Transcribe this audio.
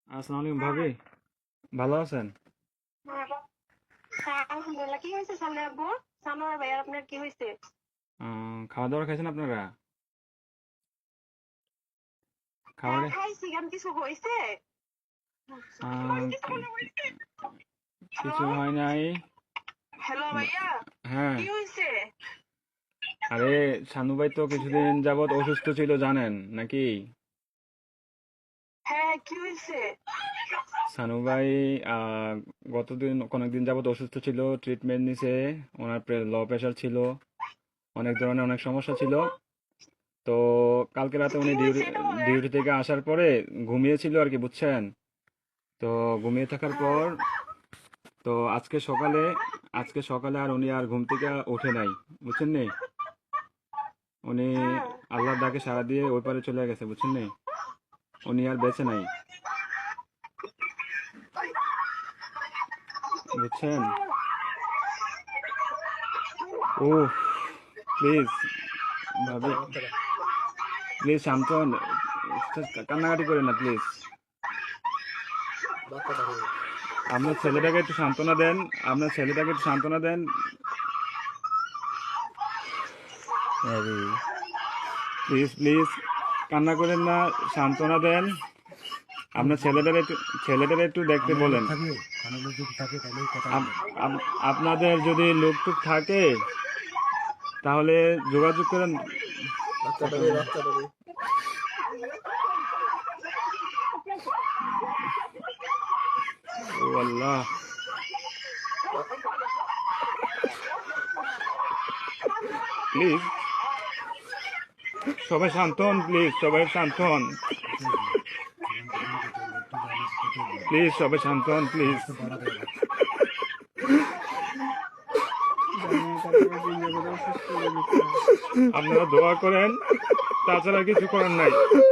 আসসালামু আলাইকুম ভাবি, ভালো আছেন? হ্যাঁ, আলহামদুলিল্লাহ। কি হয়েছে সামনে আব্বু? সানোয়ার ভাই আর আপনার কি হয়েছে? খাওয়া দাওয়া খাইছেন আপনারা? হ্যাঁ খাবারে খাইছি, কেন কিছু হয়েছে? আহ, কি- কিছু হ্যালো, হয় নাই। হ্যালো ভাইয়া, হ্যাঁ, কি হয়েছে? আরে শানু ভাই তো কিছুদিন যাবত অসুস্থ ছিল জানেন নাকি? হ্যাঁ, কি হয়েছে? শানু ভাই আহ, অনেকদিন যাবত অসুস্থ ছিল, ট্রিটমেন্ট নিছে। ওনার লো প্রেশার ছিল, অনেক ধরনের অনেক সমস্যা ছিল। তো কালকে রাতে কি উনি হয়েছে এটা বলেন? ডিউটি থেকে আসার পরে ঘুমিয়েছিল আর কি, বুঝছেন? তো ঘুমিয়ে থাকার হ্যাঁ, পর তো আজকে সকালে আর উনি আর ঘুম থেকে ওঠে নাই, বুঝছেন নি? উনি হ্যাঁ, আল্লাহর ডাকে সাড়া দিয়ে ওই পারে চলে গেছে, বুঝছেন নি? উনি আর বেঁচে নাই, বুঝছেন? ও, প্লিজ ভাবি, প্লিজ শান্ত হন। কান্নাকাটি করেন না প্লিজ। আপনার ছেলেটাকে একটু সান্ত্বনা দেন। আপনার ছেলেটাকে একটু সান্ত্বনা দেন। প্লিজ প্লিজ, কান্না করেন না, সান্ত্বনা দেন। আপনার ছেলেটার একটু দেখতে অনেক লোক বলেন। থাকে, অনেক লোক যদি থাকে তাহলেই কথা আপ- বলে। আপনাদের যদি লোকটুক থাকে তাহলে যোগাযোগ করেন। কথা বলেন। ও আল্লাহ, প্লিজ সবাই শান্ত হন, প্লিজ সবাই শান্ত হন, এটাই বলে, যখন যেখানে যেতে লোকটা জানে এটাই বলে, প্লিজ সবাই শান্ত হন, প্লিজ। লোকটা বাড়া দেয় না। আপনারা দোয়া করেন, তাছাড়া কিছু করার নাই। প্লিজ।